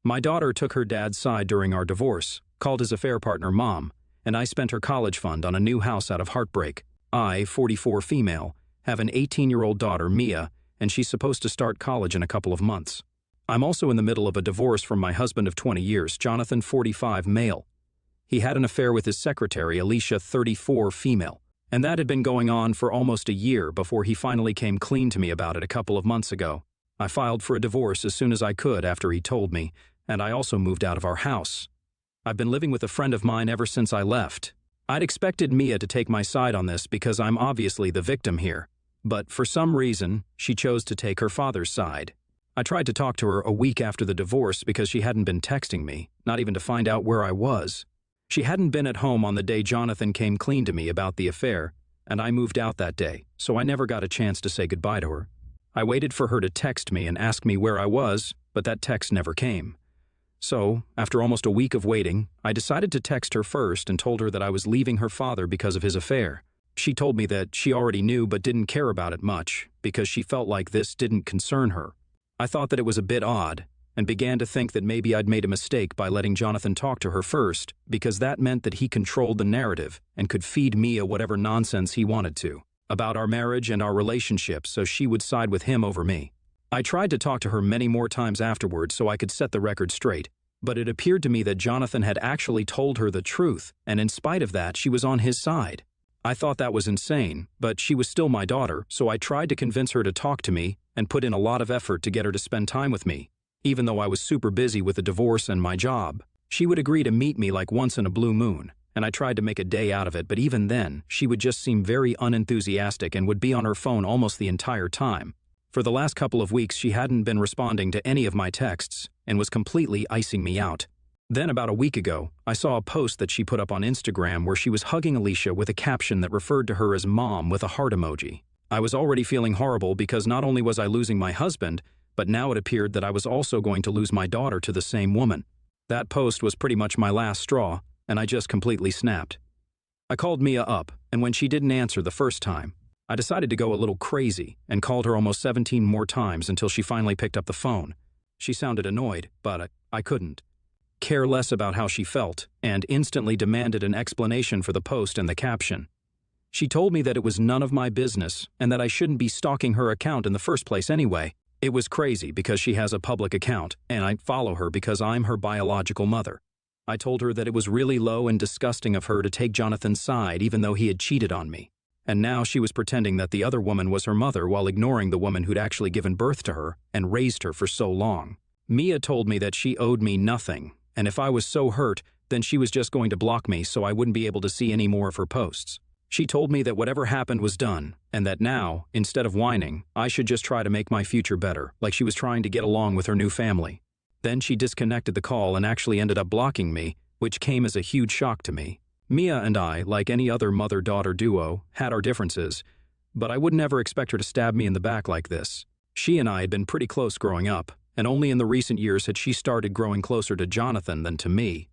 My daughter took her dad's side during our divorce, called his affair partner Mom, and I spent her college fund on a new house out of heartbreak. I, 44 female, have an 18-year-old daughter, Mia, and she's supposed to start college in a couple of months. I'm also in the middle of a divorce from my husband of 20 years, Jonathan, 45 male. He had an affair with his secretary, Alicia, 34 female, and that had been going on for almost a year before he finally came clean to me about it a couple of months ago. I filed for a divorce as soon as I could after he told me, and I also moved out of our house. I've been living with a friend of mine ever since I left. I'd expected Mia to take my side on this because I'm obviously the victim here, but for some reason, she chose to take her father's side. I tried to talk to her a week after the divorce because she hadn't been texting me, not even to find out where I was. She hadn't been at home on the day Jonathan came clean to me about the affair, and I moved out that day, so I never got a chance to say goodbye to her. I waited for her to text me and ask me where I was, but that text never came. So, after almost a week of waiting, I decided to text her first and told her that I was leaving her father because of his affair. She told me that she already knew but didn't care about it much because she felt like this didn't concern her. I thought that it was a bit odd, and began to think that maybe I'd made a mistake by letting Jonathan talk to her first, because that meant that he controlled the narrative and could feed Mia whatever nonsense he wanted to about our marriage and our relationship, so she would side with him over me. I tried to talk to her many more times afterwards so I could set the record straight, but it appeared to me that Jonathan had actually told her the truth, and in spite of that, she was on his side. I thought that was insane, but she was still my daughter, so I tried to convince her to talk to me and put in a lot of effort to get her to spend time with me. Even though I was super busy with the divorce and my job, she would agree to meet me like once in a blue moon, and I tried to make a day out of it, but even then, she would just seem very unenthusiastic and would be on her phone almost the entire time. For the last couple of weeks, she hadn't been responding to any of my texts and was completely icing me out. Then about a week ago, I saw a post that she put up on Instagram where she was hugging Alicia with a caption that referred to her as Mom with a heart emoji. I was already feeling horrible because not only was I losing my husband, but now it appeared that I was also going to lose my daughter to the same woman. That post was pretty much my last straw, and I just completely snapped. I called Mia up, and when she didn't answer the first time, I decided to go a little crazy and called her almost 17 more times until she finally picked up the phone. She sounded annoyed, but I couldn't care less about how she felt and instantly demanded an explanation for the post and the caption. She told me that it was none of my business and that I shouldn't be stalking her account in the first place anyway. It was crazy because she has a public account and I follow her because I'm her biological mother. I told her that it was really low and disgusting of her to take Jonathan's side even though he had cheated on me. And now she was pretending that the other woman was her mother while ignoring the woman who'd actually given birth to her and raised her for so long. Mia told me that she owed me nothing, and if I was so hurt, then she was just going to block me so I wouldn't be able to see any more of her posts. She told me that whatever happened was done, and that now, instead of whining, I should just try to make my future better, like she was trying to get along with her new family. Then she disconnected the call and actually ended up blocking me, which came as a huge shock to me. Mia and I, like any other mother-daughter duo, had our differences, but I would never expect her to stab me in the back like this. She and I had been pretty close growing up, and only in the recent years had she started growing closer to Jonathan than to me.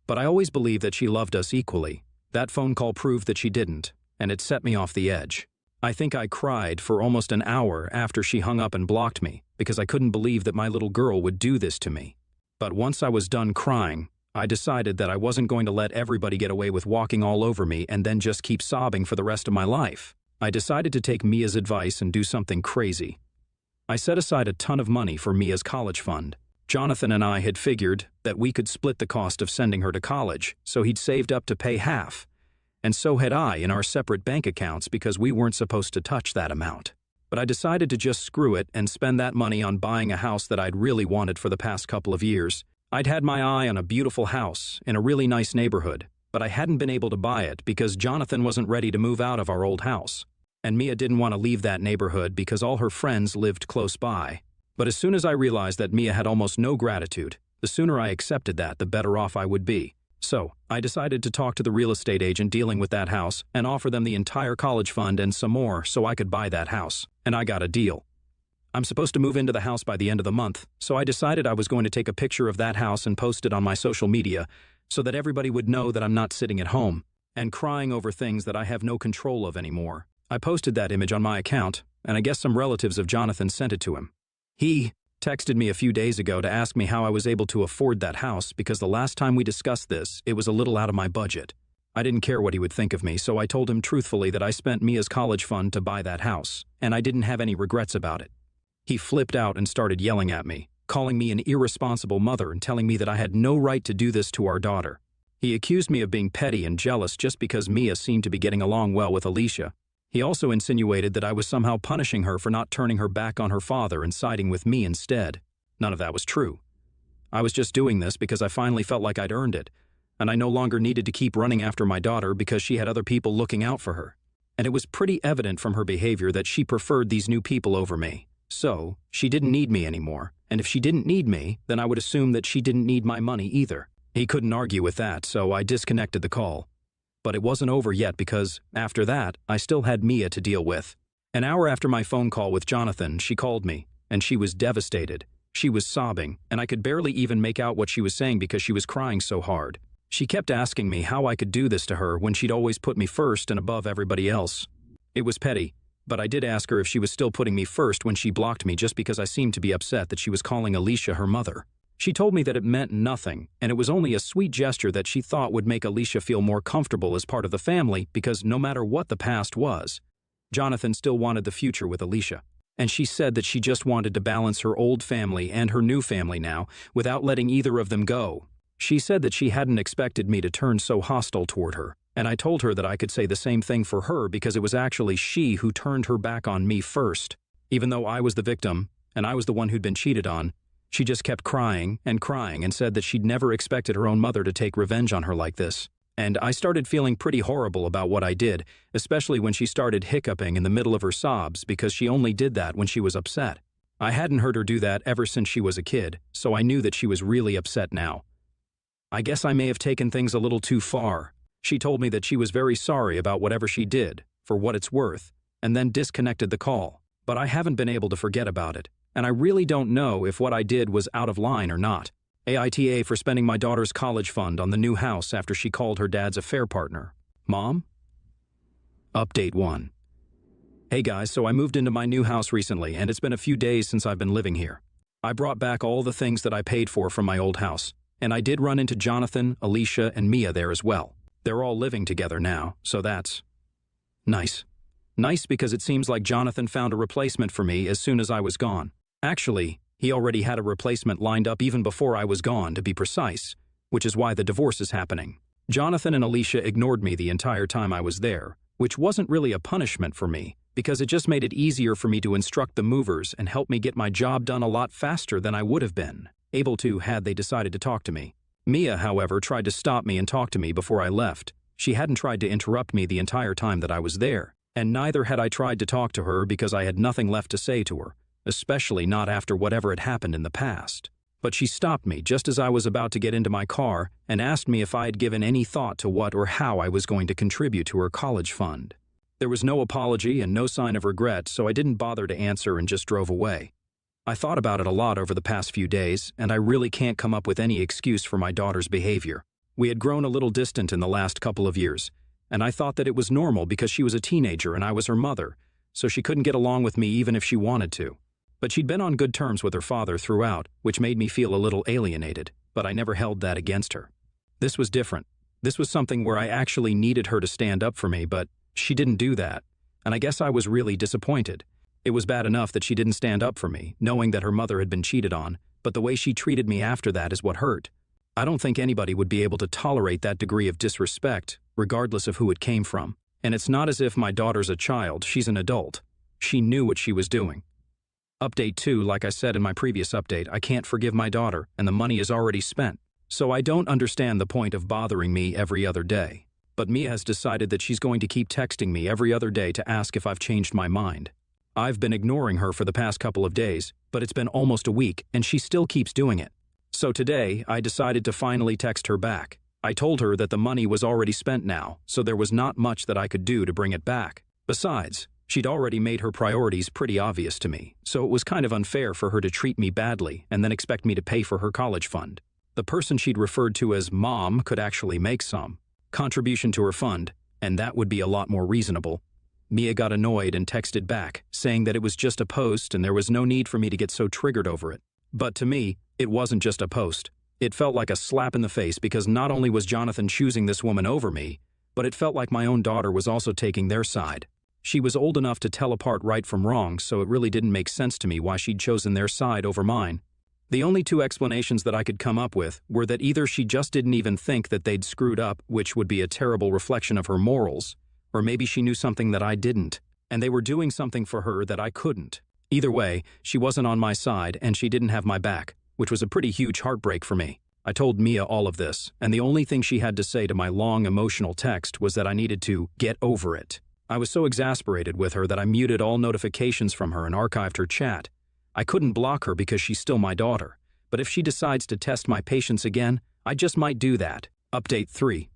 But I always believed that she loved us equally. That phone call proved that she didn't, and it set me off the edge. I think I cried for almost an hour after she hung up and blocked me, because I couldn't believe that my little girl would do this to me. But once I was done crying, I decided that I wasn't going to let everybody get away with walking all over me and then just keep sobbing for the rest of my life. I decided to take Mia's advice and do something crazy. I set aside a ton of money for Mia's college fund. Jonathan and I had figured that we could split the cost of sending her to college, so he'd saved up to pay half. And so had I in our separate bank accounts because we weren't supposed to touch that amount. But I decided to just screw it and spend that money on buying a house that I'd really wanted for the past couple of years. I'd had my eye on a beautiful house in a really nice neighborhood, but I hadn't been able to buy it because Jonathan wasn't ready to move out of our old house. And Mia didn't want to leave that neighborhood because all her friends lived close by. But as soon as I realized that Mia had almost no gratitude, the sooner I accepted that, the better off I would be. So, I decided to talk to the real estate agent dealing with that house and offer them the entire college fund and some more so I could buy that house. And I got a deal. I'm supposed to move into the house by the end of the month, so I decided I was going to take a picture of that house and post it on my social media so that everybody would know that I'm not sitting at home and crying over things that I have no control of anymore. I posted that image on my account, and I guess some relatives of Jonathan sent it to him. He texted me a few days ago to ask me how I was able to afford that house because the last time we discussed this, it was a little out of my budget. I didn't care what he would think of me, so I told him truthfully that I spent Mia's college fund to buy that house, and I didn't have any regrets about it. He flipped out and started yelling at me, calling me an irresponsible mother and telling me that I had no right to do this to our daughter. He accused me of being petty and jealous just because Mia seemed to be getting along well with Alicia. He also insinuated that I was somehow punishing her for not turning her back on her father and siding with me instead. None of that was true. I was just doing this because I finally felt like I'd earned it, and I no longer needed to keep running after my daughter because she had other people looking out for her. And it was pretty evident from her behavior that she preferred these new people over me. So, she didn't need me anymore, and if she didn't need me, then I would assume that she didn't need my money either. He couldn't argue with that, so I disconnected the call. But it wasn't over yet because, after that, I still had Mia to deal with. An hour after my phone call with Jonathan, she called me, and she was devastated. She was sobbing, and I could barely even make out what she was saying because she was crying so hard. She kept asking me how I could do this to her when she'd always put me first and above everybody else. It was petty, but I did ask her if she was still putting me first when she blocked me just because I seemed to be upset that she was calling Alicia her mother. She told me that it meant nothing, and it was only a sweet gesture that she thought would make Alicia feel more comfortable as part of the family because no matter what the past was, Jonathan still wanted the future with Alicia. And she said that she just wanted to balance her old family and her new family now without letting either of them go. She said that she hadn't expected me to turn so hostile toward her, and I told her that I could say the same thing for her because it was actually she who turned her back on me first. Even though I was the victim, and I was the one who'd been cheated on, she just kept crying and said that she'd never expected her own mother to take revenge on her like this. And I started feeling pretty horrible about what I did, especially when she started hiccuping in the middle of her sobs because she only did that when she was upset. I hadn't heard her do that ever since she was a kid, so I knew that she was really upset now. I guess I may have taken things a little too far. She told me that she was very sorry about whatever she did, for what it's worth, and then disconnected the call. But I haven't been able to forget about it, and I really don't know if what I did was out of line or not. AITA for spending my daughter's college fund on the new house after she called her dad's affair partner. Mom? Update 1. Hey guys, so I moved into my new house recently, and it's been a few days since I've been living here. I brought back all the things that I paid for from my old house, and I did run into Jonathan, Alicia, and Mia there as well. They're all living together now, so that's nice. Nice because it seems like Jonathan found a replacement for me as soon as I was gone. Actually, he already had a replacement lined up even before I was gone, to be precise, which is why the divorce is happening. Jonathan and Alicia ignored me the entire time I was there, which wasn't really a punishment for me, because it just made it easier for me to instruct the movers and help me get my job done a lot faster than I would have been able to had they decided to talk to me. Mia, however, tried to stop me and talk to me before I left. She hadn't tried to interrupt me the entire time that I was there, and neither had I tried to talk to her because I had nothing left to say to her, especially not after whatever had happened in the past. But she stopped me just as I was about to get into my car and asked me if I had given any thought to what or how I was going to contribute to her college fund. There was no apology and no sign of regret, so I didn't bother to answer and just drove away. I thought about it a lot over the past few days, and I really can't come up with any excuse for my daughter's behavior. We had grown a little distant in the last couple of years, and I thought that it was normal because she was a teenager and I was her mother, so she couldn't get along with me even if she wanted to. But she'd been on good terms with her father throughout, which made me feel a little alienated, but I never held that against her. This was different. This was something where I actually needed her to stand up for me, but she didn't do that, and I guess I was really disappointed. It was bad enough that she didn't stand up for me, knowing that her mother had been cheated on, but the way she treated me after that is what hurt. I don't think anybody would be able to tolerate that degree of disrespect, regardless of who it came from. And it's not as if my daughter's a child, she's an adult. She knew what she was doing. Update 2, like I said in my previous update, I can't forgive my daughter, and the money is already spent. So I don't understand the point of bothering me every other day. But Mia has decided that she's going to keep texting me every other day to ask if I've changed my mind. I've been ignoring her for the past couple of days, but it's been almost a week, and she still keeps doing it. So today, I decided to finally text her back. I told her that the money was already spent now, so there was not much that I could do to bring it back. Besides, she'd already made her priorities pretty obvious to me, so it was kind of unfair for her to treat me badly and then expect me to pay for her college fund. The person she'd referred to as Mom could actually make some contribution to her fund, and that would be a lot more reasonable. Mia got annoyed and texted back, saying that it was just a post and there was no need for me to get so triggered over it. But to me, it wasn't just a post. It felt like a slap in the face because not only was Jonathan choosing this woman over me, but it felt like my own daughter was also taking their side. She was old enough to tell apart right from wrong, so it really didn't make sense to me why she'd chosen their side over mine. The only two explanations that I could come up with were that either she just didn't even think that they'd screwed up, which would be a terrible reflection of her morals, or maybe she knew something that I didn't, and they were doing something for her that I couldn't. Either way, she wasn't on my side and she didn't have my back, which was a pretty huge heartbreak for me. I told Mia all of this, and the only thing she had to say to my long emotional text was that I needed to get over it. I was so exasperated with her that I muted all notifications from her and archived her chat. I couldn't block her because she's still my daughter, but if she decides to test my patience again, I just might do that. Update 3.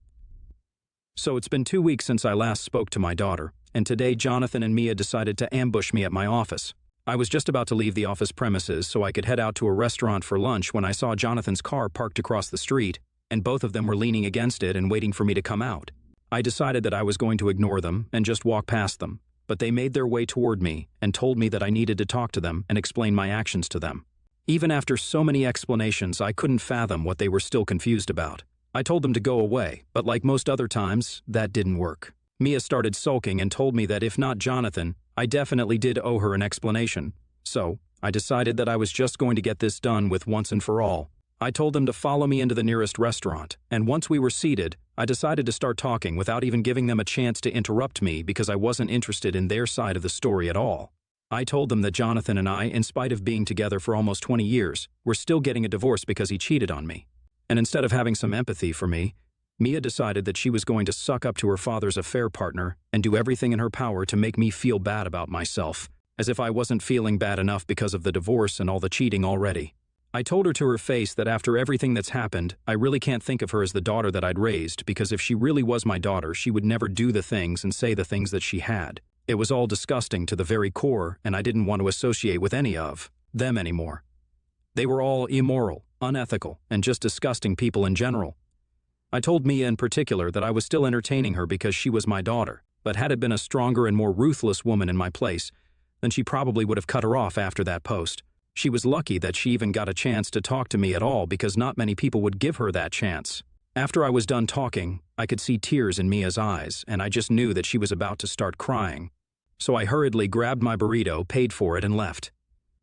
So it's been 2 weeks since I last spoke to my daughter, and today Jonathan and Mia decided to ambush me at my office. I was just about to leave the office premises so I could head out to a restaurant for lunch when I saw Jonathan's car parked across the street, and both of them were leaning against it and waiting for me to come out. I decided that I was going to ignore them and just walk past them, but they made their way toward me and told me that I needed to talk to them and explain my actions to them. Even after so many explanations, I couldn't fathom what they were still confused about. I told them to go away, but like most other times, that didn't work. Mia started sulking and told me that if not Jonathan, I definitely did owe her an explanation. So, I decided that I was just going to get this done with once and for all. I told them to follow me into the nearest restaurant, and once we were seated, I decided to start talking without even giving them a chance to interrupt me because I wasn't interested in their side of the story at all. I told them that Jonathan and I, in spite of being together for almost 20 years, were still getting a divorce because he cheated on me. And instead of having some empathy for me, Mia decided that she was going to suck up to her father's affair partner and do everything in her power to make me feel bad about myself, as if I wasn't feeling bad enough because of the divorce and all the cheating already. I told her to her face that after everything that's happened, I really can't think of her as the daughter that I'd raised, because if she really was my daughter, she would never do the things and say the things that she had. It was all disgusting to the very core, and I didn't want to associate with any of them anymore. They were all immoral, unethical, and just disgusting people in general. I told Mia in particular that I was still entertaining her because she was my daughter, but had it been a stronger and more ruthless woman in my place, then she probably would have cut her off after that post. She was lucky that she even got a chance to talk to me at all because not many people would give her that chance. After I was done talking, I could see tears in Mia's eyes, and I just knew that she was about to start crying. So I hurriedly grabbed my burrito, paid for it, and left.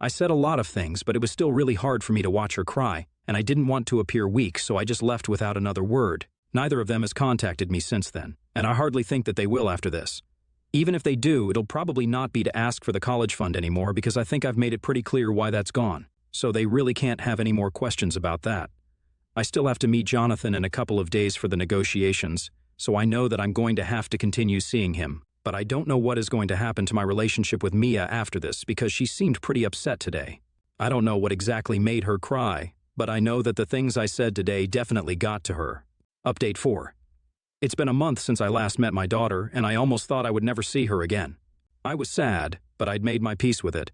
I said a lot of things, but it was still really hard for me to watch her cry, and I didn't want to appear weak, so I just left without another word. Neither of them has contacted me since then, and I hardly think that they will after this. Even if they do, it'll probably not be to ask for the college fund anymore because I think I've made it pretty clear why that's gone, so they really can't have any more questions about that. I still have to meet Jonathan in a couple of days for the negotiations, so I know that I'm going to have to continue seeing him, but I don't know what is going to happen to my relationship with Mia after this because she seemed pretty upset today. I don't know what exactly made her cry, but I know that the things I said today definitely got to her. Update 4. It's been a month since I last met my daughter, and I almost thought I would never see her again. I was sad, but I'd made my peace with it.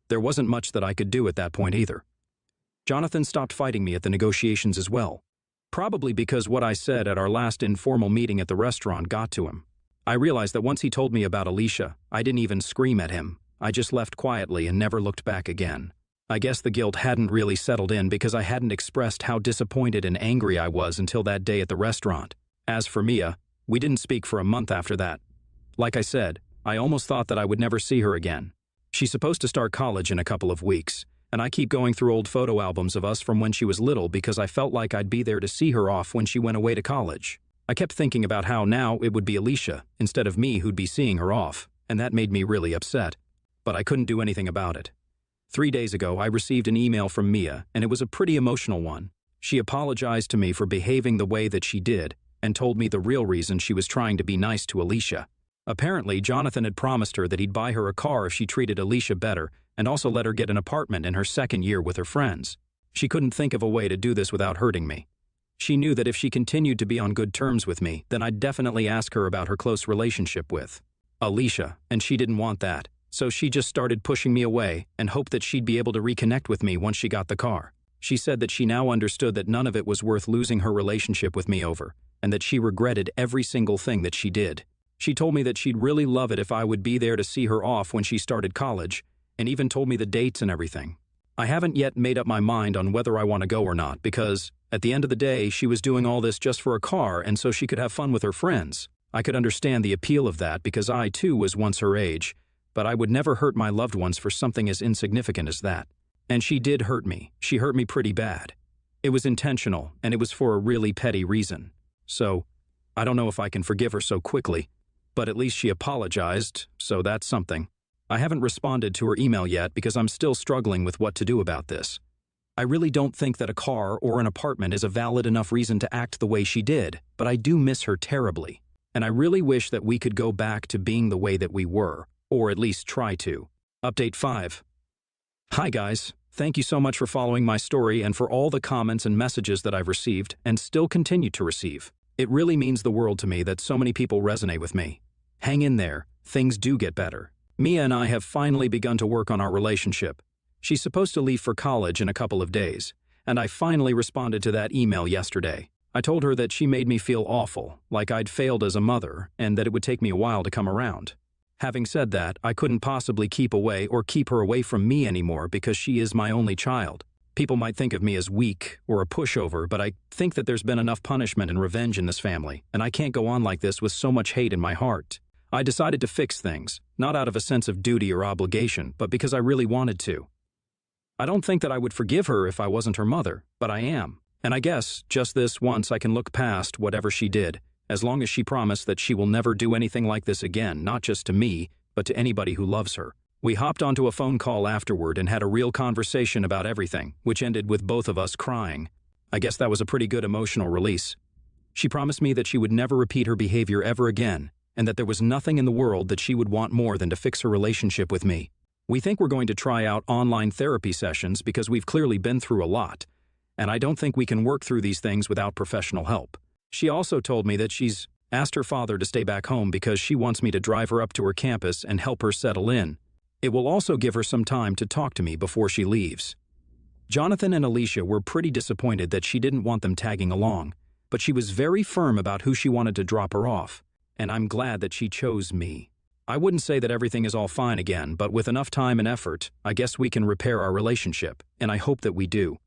There wasn't much that I could do at that point either. Jonathan stopped fighting me at the negotiations as well, probably because what I said at our last informal meeting at the restaurant got to him. I realized that once he told me about Alicia, I didn't even scream at him. I just left quietly and never looked back again. I guess the guilt hadn't really settled in because I hadn't expressed how disappointed and angry I was until that day at the restaurant. As for Mia, we didn't speak for a month after that. Like I said, I almost thought that I would never see her again. She's supposed to start college in a couple of weeks, and I keep going through old photo albums of us from when she was little because I felt like I'd be there to see her off when she went away to college. I kept thinking about how now it would be Alicia, instead of me, who'd be seeing her off, and that made me really upset. But I couldn't do anything about it. 3 days ago, I received an email from Mia, and it was a pretty emotional one. She apologized to me for behaving the way that she did, and told me the real reason she was trying to be nice to Alicia. Apparently, Jonathan had promised her that he'd buy her a car if she treated Alicia better, and also let her get an apartment in her second year with her friends. She couldn't think of a way to do this without hurting me. She knew that if she continued to be on good terms with me, then I'd definitely ask her about her close relationship with Alicia, and she didn't want that. So she just started pushing me away and hoped that she'd be able to reconnect with me once she got the car. She said that she now understood that none of it was worth losing her relationship with me over, and that she regretted every single thing that she did. She told me that she'd really love it if I would be there to see her off when she started college, and even told me the dates and everything. I haven't yet made up my mind on whether I want to go or not because, at the end of the day, she was doing all this just for a car and so she could have fun with her friends. I could understand the appeal of that because I, too, was once her age, but I would never hurt my loved ones for something as insignificant as that. And she did hurt me. She hurt me pretty bad. It was intentional, and it was for a really petty reason. So, I don't know if I can forgive her so quickly, but at least she apologized, so that's something. I haven't responded to her email yet because I'm still struggling with what to do about this. I really don't think that a car or an apartment is a valid enough reason to act the way she did, but I do miss her terribly. And I really wish that we could go back to being the way that we were, or at least try to. Update 5. Hi guys, thank you so much for following my story and for all the comments and messages that I've received and still continue to receive. It really means the world to me that so many people resonate with me. Hang in there, things do get better. Mia and I have finally begun to work on our relationship. She's supposed to leave for college in a couple of days, and I finally responded to that email yesterday. I told her that she made me feel awful, like I'd failed as a mother, and that it would take me a while to come around. Having said that, I couldn't possibly keep her away from me anymore because she is my only child. People might think of me as weak or a pushover, but I think that there's been enough punishment and revenge in this family, and I can't go on like this with so much hate in my heart. I decided to fix things, not out of a sense of duty or obligation, but because I really wanted to. I don't think that I would forgive her if I wasn't her mother, but I am. And I guess, just this once I can look past whatever she did, as long as she promised that she will never do anything like this again, not just to me, but to anybody who loves her. We hopped onto a phone call afterward and had a real conversation about everything, which ended with both of us crying. I guess that was a pretty good emotional release. She promised me that she would never repeat her behavior ever again, and that there was nothing in the world that she would want more than to fix her relationship with me. We think we're going to try out online therapy sessions because we've clearly been through a lot, and I don't think we can work through these things without professional help. She also told me that she's asked her father to stay back home because she wants me to drive her up to her campus and help her settle in. It will also give her some time to talk to me before she leaves. Jonathan and Alicia were pretty disappointed that she didn't want them tagging along, but she was very firm about who she wanted to drop her off, and I'm glad that she chose me. I wouldn't say that everything is all fine again, but with enough time and effort, I guess we can repair our relationship, and I hope that we do.